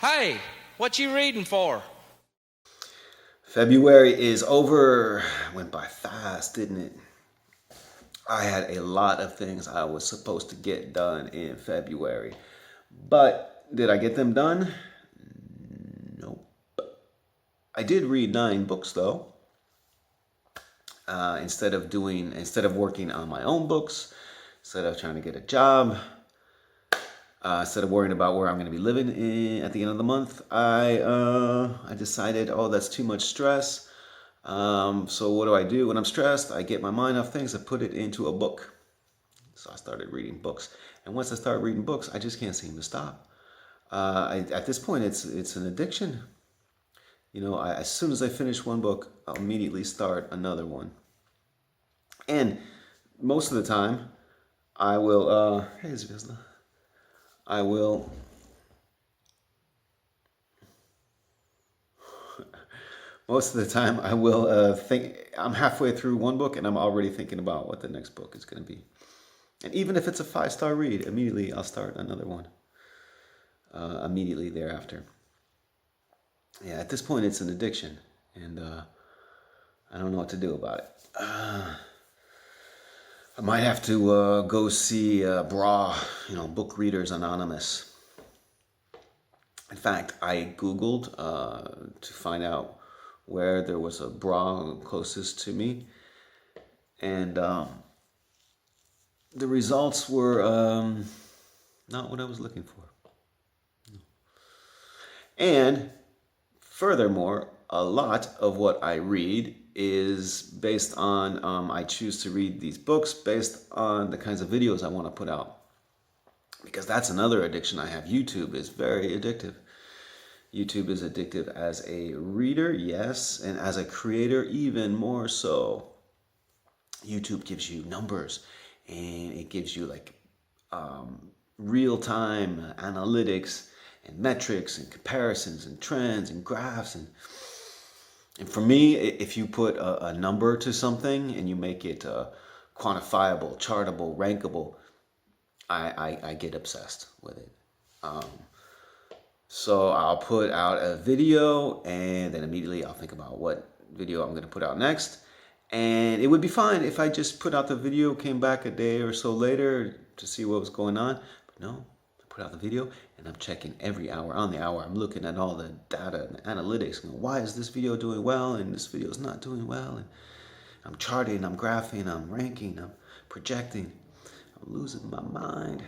Hey, what you reading for? February is over. Went by fast, didn't it? I had a lot of things I was supposed to get done in February. But did I get them done? Nope. I did read 9 books though. Instead of working on my own books, instead of trying to get a job, instead of worrying about where I'm going to be living at the end of the month, I decided, oh, that's too much stress. So what do? When I'm stressed, I get my mind off things, I put it into a book. So I started reading books. And once I start reading books, I just can't seem to stop. At this point, it's an addiction. You know, as soon as I finish one book, I'll immediately start another one. And most of the time, I will, hey, Zvezda. I will, most of the time, I will think, I'm halfway through one book and I'm already thinking about what the next book is going to be. And even if it's a 5-star read, immediately I'll start another one. Immediately thereafter. Yeah, at this point, it's an addiction, and I don't know what to do about it. I might have to go see Bloch, Book Readers Anonymous. In fact, I Googled to find out where there was a Bloch closest to me, and the results were not what I was looking for. And furthermore, a lot of what I read is based on, I choose to read these books based on the kinds of videos I want to put out. Because that's another addiction I have. YouTube is very addictive. YouTube is addictive as a reader, yes, and as a creator, even more so. YouTube gives you numbers, and it gives you like real-time analytics and metrics and comparisons and trends and graphs. And for me, if you put a number to something and you make it quantifiable, chartable, rankable, I get obsessed with it. So I'll put out a video and then immediately I'll think about what video I'm going to put out next. And it would be fine if I just put out the video, came back a day or so later to see what was going on. But no, I put out the video and I'm checking every hour on the hour. I'm looking at all the data and analytics. Why is this video doing well and this video is not doing well? And I'm charting, I'm graphing, I'm ranking, I'm projecting. I'm losing my mind.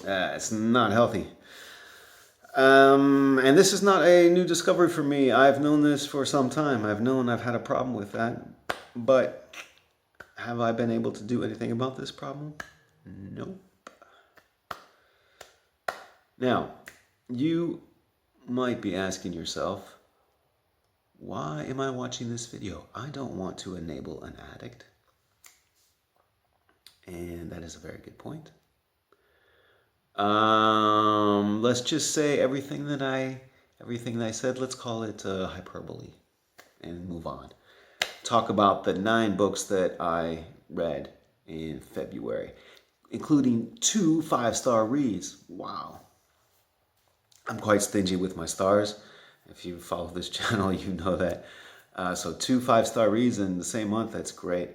It's not healthy. And this is not a new discovery for me. I've known this for some time. I've had a problem with that. But have I been able to do anything about this problem? Nope. Now, you might be asking yourself, why am I watching this video? I don't want to enable an addict. And that is a very good point. Let's just say everything that I said, let's call it hyperbole and move on. Talk about the 9 books that I read in February, including 2 5-star reads. Wow. I'm quite stingy with my stars. If you follow this channel, you know that. So 2 5-star reads in the same month, that's great.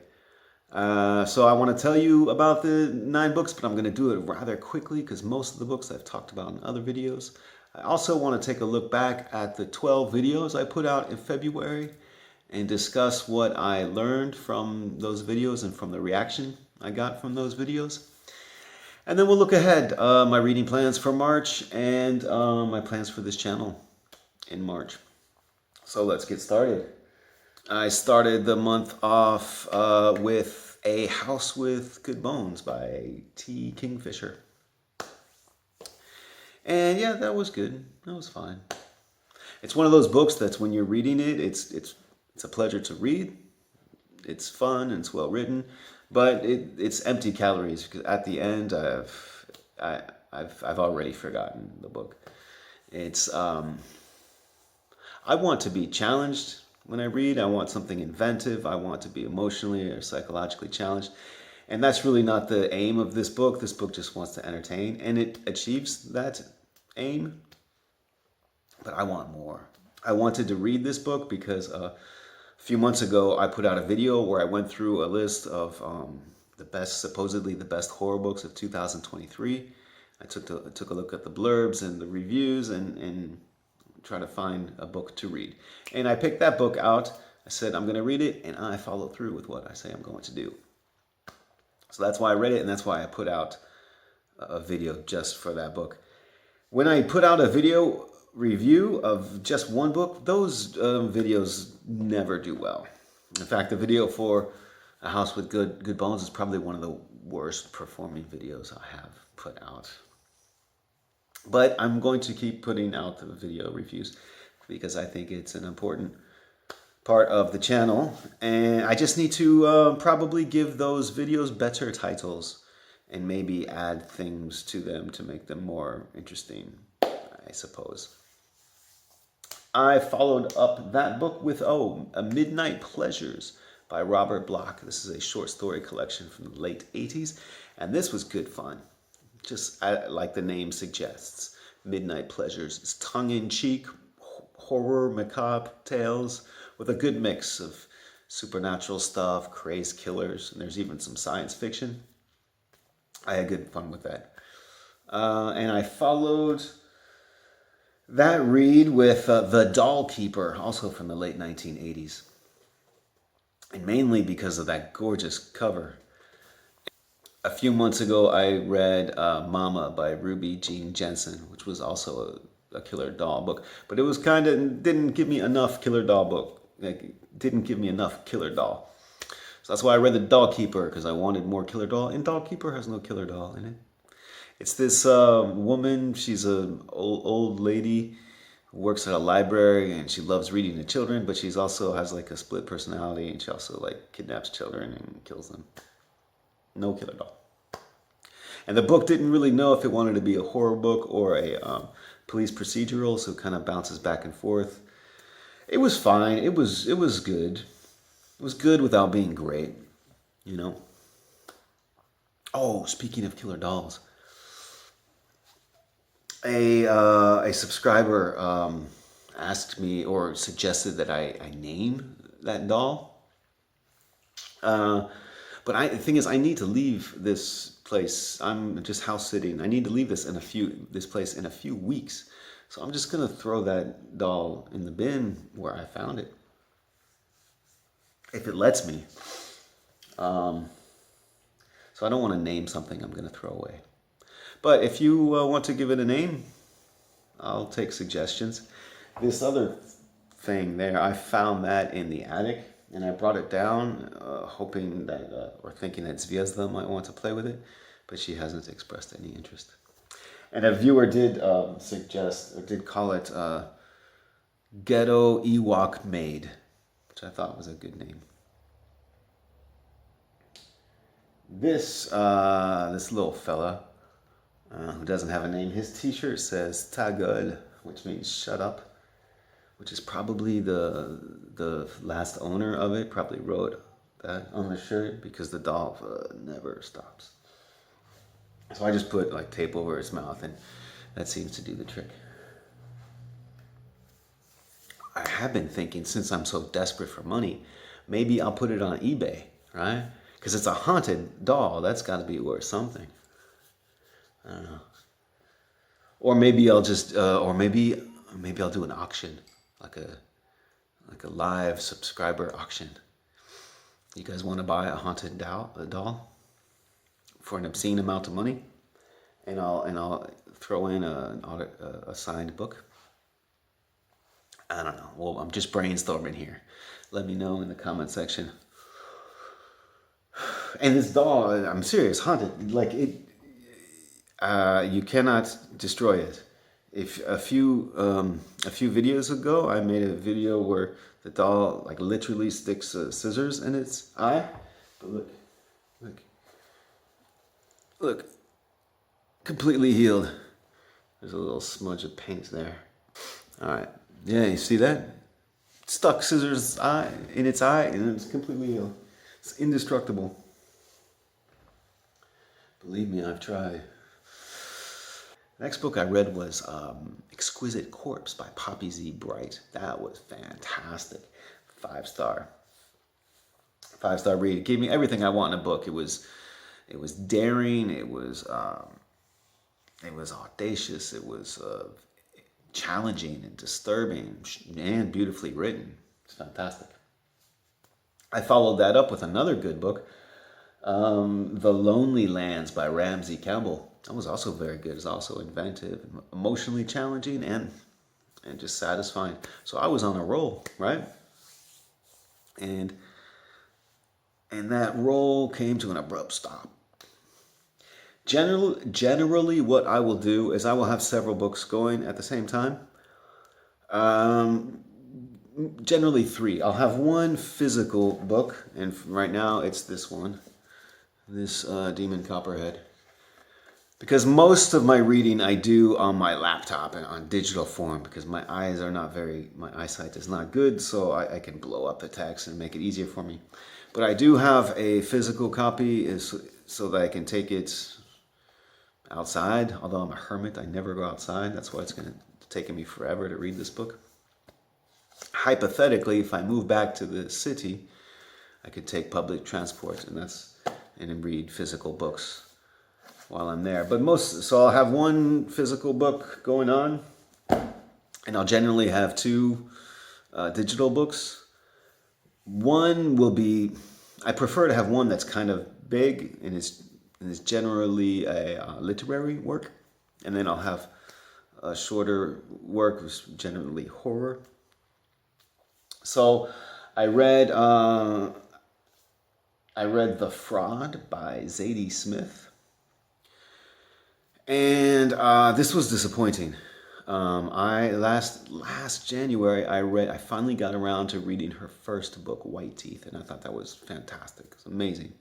So I want to tell you about the 9 books, but I'm going to do it rather quickly because most of the books I've talked about in other videos. I also want to take a look back at the 12 videos I put out in February and discuss what I learned from those videos and from the reaction I got from those videos. And then we'll look ahead, my reading plans for March and my plans for this channel in March. So let's get started. I started the month off with A House with Good Bones by Kingfisher. And yeah, that was good. That was fine. It's one of those books that's when you're reading it, it's a pleasure to read. It's fun and it's well written, but it's empty calories because at the end I've already forgotten the book. It's I want to be challenged. When I read, I want something inventive. I want to be emotionally or psychologically challenged. And that's really not the aim of this book. This book just wants to entertain, and it achieves that aim but I want more. I wanted to read this book because a few months ago I put out a video where I went through a list of supposedly the best horror books of 2023. I took a look at the blurbs and the reviews and try to find a book to read. And I picked that book out. I said I'm going to read it, and I followed through with what I say I'm going to do. So that's why I read it, and that's why I put out a video just for that book. When I put out a video review of just one book, those videos never do well. In fact, the video for A House with Good Bones is probably one of the worst performing videos I have put out. But I'm going to keep putting out the video reviews because I think it's an important part of the channel. And I just need to probably give those videos better titles and maybe add things to them to make them more interesting, I suppose. I followed up that book with, A Midnight Pleasures by Robert Bloch. This is a short story collection from the late 80s, and this was good fun. Just like the name suggests, Midnight Pleasures. It's tongue-in-cheek, horror, macabre tales with a good mix of supernatural stuff, crazed killers, and there's even some science fiction. I had good fun with that. And I followed that read with The Dollkeeper, also from the late 1980s. And mainly because of that gorgeous cover. A few months ago, I read Mama by Ruby Jean Jensen, which was also a killer doll book. But it was didn't give me enough killer doll book. Didn't give me enough killer doll. So that's why I read The Dollkeeper, because I wanted more killer doll. And Dollkeeper has no killer doll in it. It's this woman, she's an old lady who works at a library, and she loves reading to children, but she's also has like a split personality, and she also like kidnaps children and kills them. No killer doll. And the book didn't really know if it wanted to be a horror book or a police procedural, so it kind of bounces back and forth. It was fine. It was good. It was good without being great, you know. Oh, speaking of killer dolls, a subscriber asked me or suggested that I name that doll. But the thing is, I need to leave this place. I'm just house sitting. I need to leave this place in a few weeks. So I'm just gonna throw that doll in the bin where I found it, if it lets me. So I don't want to name something I'm gonna throw away. But if you want to give it a name, I'll take suggestions. This other thing there, I found that in the attic. And I brought it down, hoping that, or thinking that Zvezda might want to play with it, but she hasn't expressed any interest. And a viewer did suggest, or did call it Ghetto Ewok Maid, which I thought was a good name. This little fella, who doesn't have a name, his t-shirt says Ta gueule, which means shut up. Which is probably the last owner of it, probably wrote that on the shirt because the doll never stops. So I just put like tape over its mouth, and that seems to do the trick. I have been thinking, since I'm so desperate for money, maybe I'll put it on eBay, right? Because it's a haunted doll. That's got to be worth something. I don't know. Or maybe I'll just, maybe I'll do an auction. Like a live subscriber auction. You guys want to buy a haunted doll for an obscene amount of money, and I'll throw in a signed book. I don't know. Well, I'm just brainstorming here. Let me know in the comment section. And this doll, I'm serious, haunted. Like it, you cannot destroy it. If a few videos ago, I made a video where the doll like literally sticks scissors in its eye. But look, completely healed. There's a little smudge of paint there. All right, yeah, you see that? Stuck scissors in its eye, and it's completely healed. It's indestructible. Believe me, I've tried. The next book I read was Exquisite Corpse by Poppy Z. Brite. That was fantastic. 5-star. 5-star read. It gave me everything I want in a book. It was daring. It was audacious. It was challenging and disturbing and beautifully written. It's fantastic. I followed that up with another good book, The Lonely Lands by Ramsey, Campbell. That was also very good. It's also inventive, emotionally challenging, and just satisfying. So I was on a roll, right? And that roll came to an abrupt stop. Generally, what I will do is I will have several books going at the same time. Generally 3. I'll have one physical book, and right now it's this one, this Demon Copperhead. Because most of my reading I do on my laptop and on digital form, because my eyesight is not good, so I can blow up the text and make it easier for me. But I do have a physical copy so that I can take it outside. Although I'm a hermit, I never go outside. That's why it's going to take me forever to read this book. Hypothetically, if I move back to the city, I could take public transport and read physical books while I'm there. So I'll have one physical book going on, and I'll generally have 2 digital books. One will be, I prefer to have one that's kind of big and is generally a literary work, and then I'll have a shorter work, which is generally horror. So I read The Fraud by Zadie Smith, and this was disappointing. Last January I finally got around to reading her first book, White Teeth, and I thought that was fantastic. It was amazing.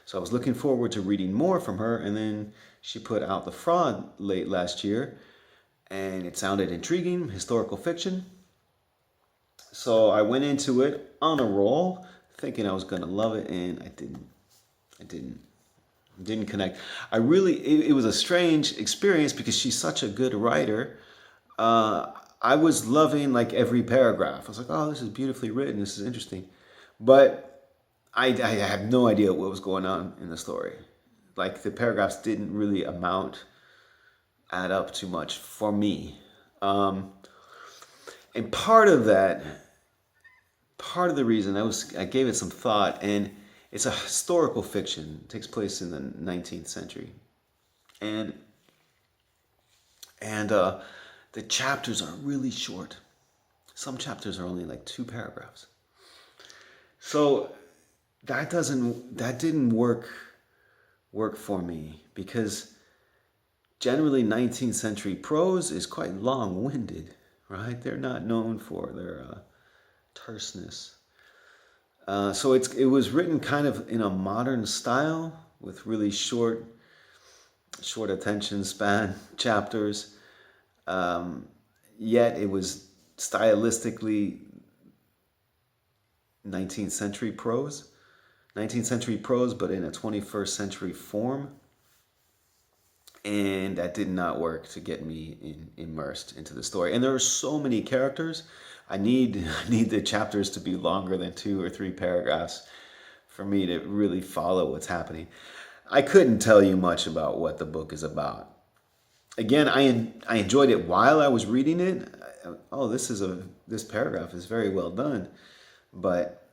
So I was looking forward to reading more from her, and then she put out The Fraud late last year, and it sounded intriguing, historical fiction. So I went into it on a roll, thinking I was going to love it, and I didn't connect. It was a strange experience because she's such a good writer. I was loving like every paragraph. I was like, oh, this is beautifully written. This is interesting. But I had no idea what was going on in the story. Like the paragraphs didn't really add up too much for me. And part of the reason I gave it some thought, and it's a historical fiction. It takes place in the 19th century. And the chapters are really short. Some chapters are only like 2 paragraphs. So that didn't work for me, because generally 19th century prose is quite long-winded, right? They're not known for their terseness. So it was written kind of in a modern style with really short attention span chapters. Yet it was stylistically 19th century prose, but in a 21st century form. And that did not work to get me immersed into the story. And there are so many characters. I need the chapters to be longer than 2 or 3 paragraphs for me to really follow what's happening. I couldn't tell you much about what the book is about. Again, I enjoyed it while I was reading it. Oh, this paragraph is very well done, but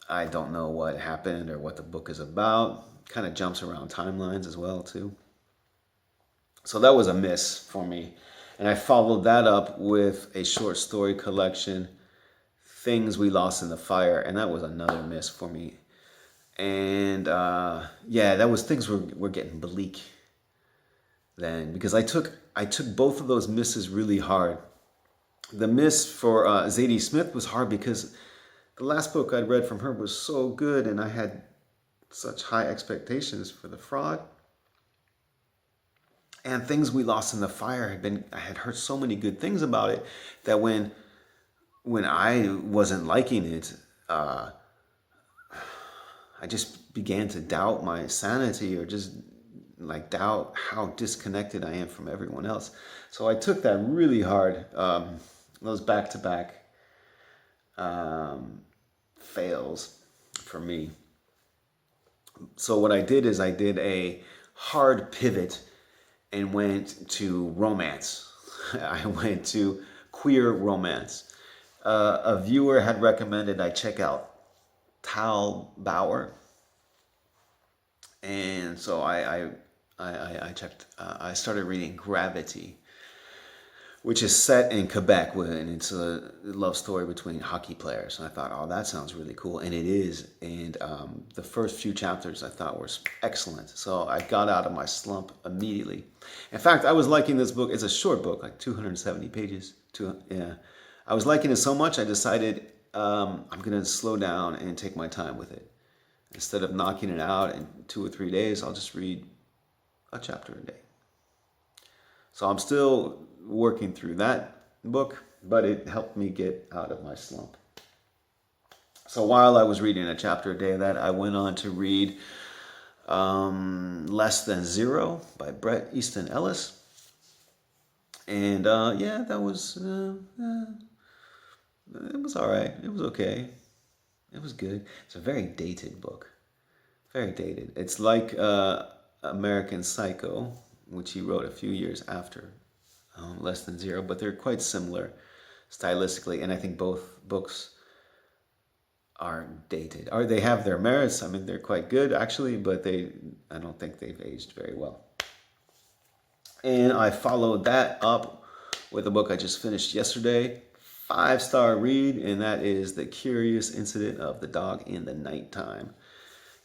I don't know what happened or what the book is about. Kind of jumps around timelines as well too. So that was a miss for me. And I followed that up with a short story collection, Things We Lost in the Fire, and that was another miss for me. And things were getting bleak then, because I took both of those misses really hard. The miss for Zadie Smith was hard because the last book I'd read from her was so good, and I had such high expectations for The Fraud. And Things We Lost in the Fire I had heard so many good things about it that when I wasn't liking it, I just began to doubt my sanity, or just like doubt how disconnected I am from everyone else. So I took that really hard. Those back-to-back fails for me. So what I did is I did a hard pivot and went to romance. I went to queer romance. A viewer had recommended I check out Tal Bauer, and so I checked. I started reading Gravity, which is set in Quebec, and it's a love story between hockey players. And I thought, oh, that sounds really cool, and it is. And the first few chapters I thought were excellent, so I got out of my slump immediately. In fact, I was liking this book. It's a short book, like 270 pages. I was liking it so much, I decided I'm going to slow down and take my time with it. Instead of knocking it out in 2 or 3 days, I'll just read a chapter a day. So I'm still working through that book, but it helped me get out of my slump. So while I was reading a chapter a day of that, I went on to read Less Than Zero by Bret Easton Ellis. And that was... it was all right. It was okay. It was good. It's a very dated book. Very dated. It's like American Psycho, which he wrote a few years after Less Than Zero, but they're quite similar stylistically, and I think both books are dated. Or they have their merits. I mean, they're quite good, actually, but I don't think they've aged very well. And I followed that up with a book I just finished yesterday, 5-star read, and that is The Curious Incident of the Dog in the Nighttime.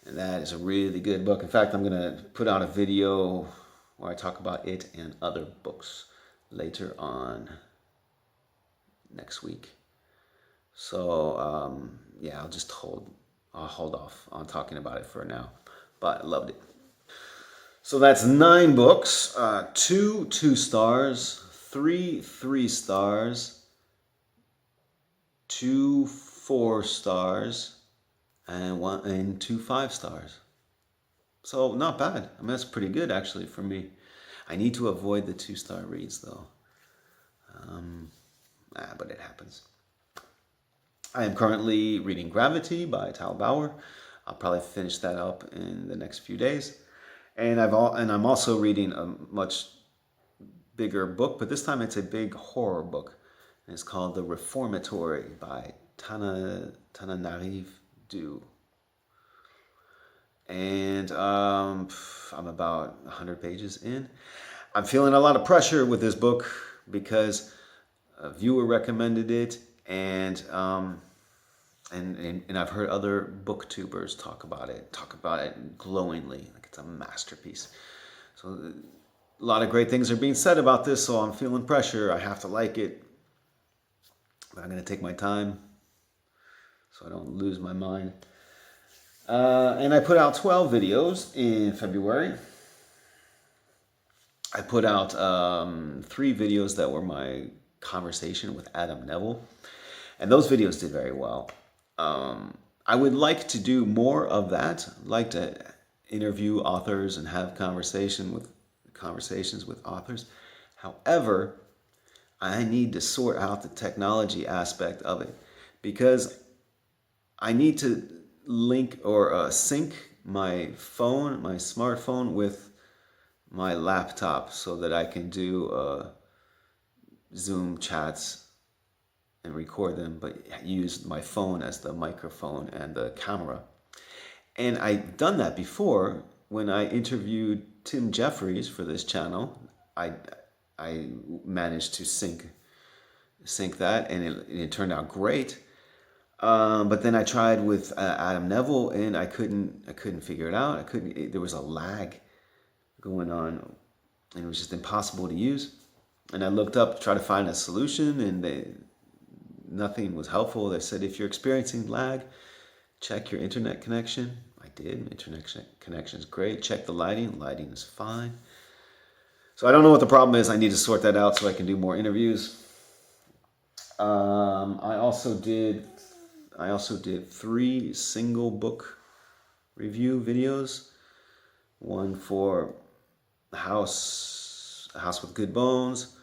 And that is a really good book. In fact, I'm going to put out a video where I talk about it and other books later on next week. So, I'll hold off on talking about it for now. But I loved it. So that's 9 books, 2 2-stars, 3 3-stars, 2 4-stars, and 2 5-stars. So not bad. I mean, that's pretty good actually for me. I need to avoid the 2-star reads though. But it happens. I am currently reading Gravity by Tal Bauer. I'll probably finish that up in the next few days. And I'm also reading a much bigger book, but this time it's a big horror book. And it's called The Reformatory by Tananarive Due. And I'm about 100 pages in. I'm feeling a lot of pressure with this book because a viewer recommended it, and I've heard other booktubers talk about it glowingly, like it's a masterpiece. So a lot of great things are being said about this, so I'm feeling pressure. I have to like it, but I'm going to take my time so I don't lose my mind. And I put out 12 videos in February. I put out 3 videos that were my conversation with Adam Neville, and those videos did very well. I would like to do more of that. I'd like to interview authors and have conversations with authors. However, I need to sort out the technology aspect of it, because I need to link or sync my phone, my smartphone, with my laptop so that I can do Zoom chats and record them, but use my phone as the microphone and the camera. And I've done that before when I interviewed Tim Jeffries for this channel. I managed to sync that, and it turned out great. But then I tried with Adam Neville, and I couldn't figure it out. There was a lag going on, and it was just impossible to use. And I looked up to try to find a solution, and nothing was helpful. They said, if you're experiencing lag, check your internet connection. I did. Internet connection is great. Check the lighting. Lighting is fine. So I don't know what the problem is. I need to sort that out so I can do more interviews. I also did 3 single book review videos. One for A House with Good Bones,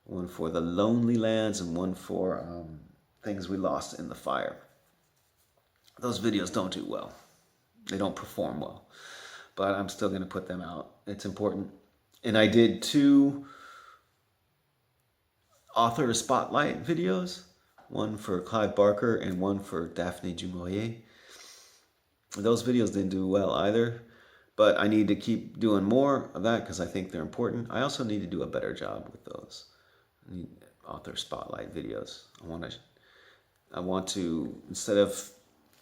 one for The Lonely Lands, and one for Things We Lost in the Fire. Those videos don't do well. They don't perform well. But I'm still going to put them out. It's important. And I did 2 author spotlight videos. One for Clive Barker and one for Daphne du Maurier. Those videos didn't do well either. But I need to keep doing more of that because I think they're important. I also need to do a better job with those author spotlight videos. I want to, instead of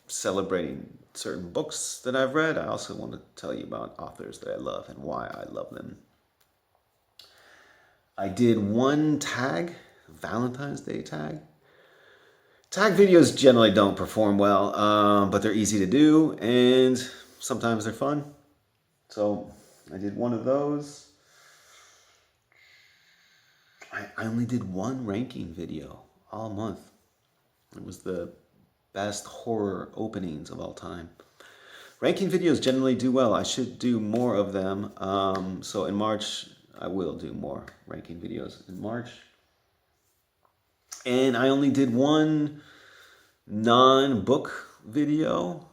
celebrating certain books that I've read, I also want to tell you about authors that I love and why I love them. I did 1 tag, Valentine's Day tag. Tag videos generally don't perform well, but they're easy to do and sometimes they're fun. So I did 1 of those. I only did 1 ranking video all month. It was the best horror openings of all time. Ranking videos generally do well. I should do more of them. So in March, I will do more ranking videos in March. And I only did 1 non-book video,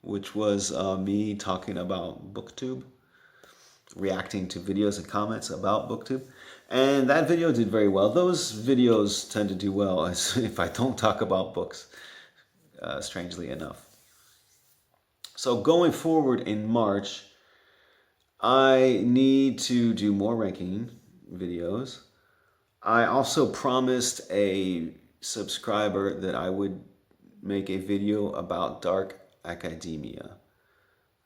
which was me talking about booktube, reacting to videos and comments about booktube. And that video did very well. Those videos tend to do well if I don't talk about books, strangely enough. So going forward in March, I need to do more ranking videos. I also promised a subscriber that I would make a video about dark academia.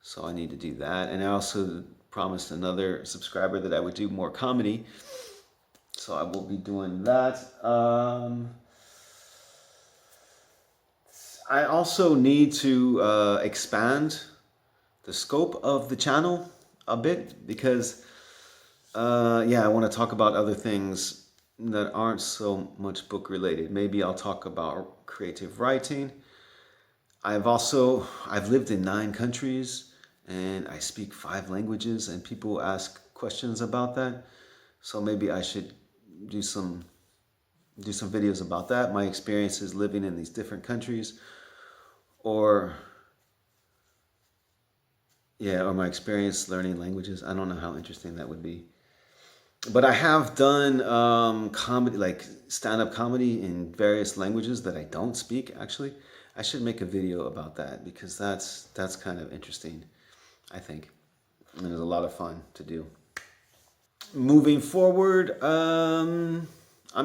So I need to do that. And I also promised another subscriber that I would do more comedy. So I will be doing that. I also need to expand the scope of the channel a bit because, I want to talk about other things that aren't so much book related. Maybe I'll talk about creative writing. I've lived in 9 countries and I speak 5 languages and people ask questions about that. So maybe I should do some videos about that, my experiences living in these different countries, or my experience learning languages. I don't know how interesting that would be. But I have done comedy, like stand-up comedy in various languages that I don't speak, actually. I should make a video about that because that's kind of interesting, I think. And it's a lot of fun to do. Moving forward, I'm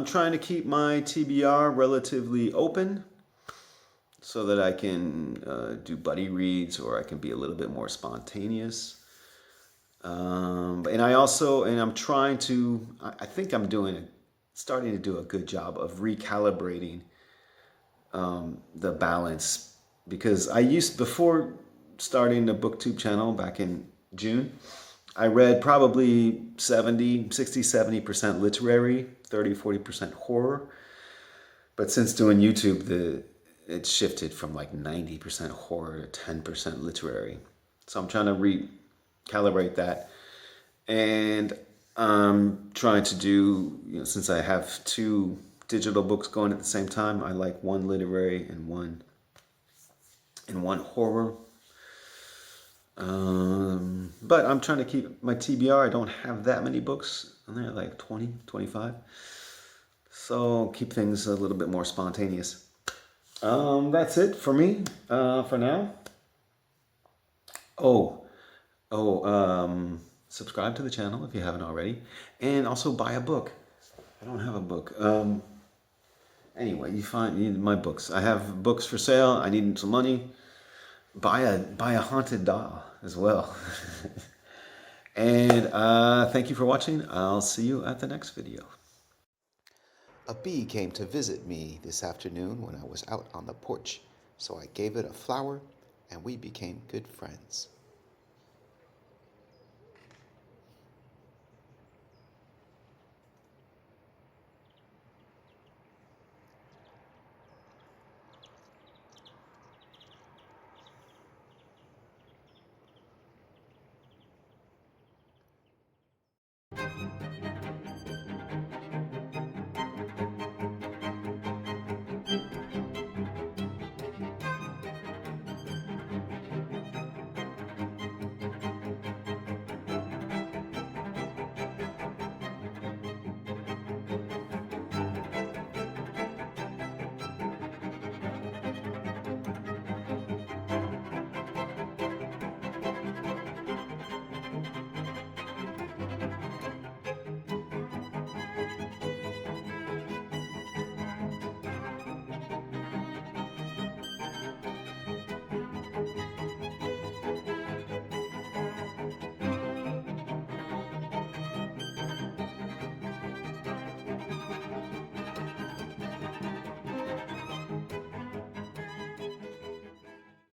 trying to keep my TBR relatively open so that I can do buddy reads or I can be a little bit more spontaneous. And I'm trying to, I think I'm starting to do a good job of recalibrating the balance, because before starting the booktube channel back in June, I read probably 70% literary, 40% horror. But since doing YouTube, it shifted from like 90% horror to 10% literary. So I'm trying to recalibrate that. And I'm trying to do, since I have 2 digital books going at the same time, I like 1 literary and one horror. But I'm trying to keep my TBR. I don't have that many books on there, like 20, 25. So keep things a little bit more spontaneous. That's it for me, for now. Subscribe to the channel if you haven't already. And also buy a book. I don't have a book. Anyway, you need my books. I have books for sale. I need some money. Buy a haunted doll as well. And thank you for watching. I'll see you at the next video. A bee came to visit me this afternoon when I was out on the porch, so I gave it a flower and we became good friends.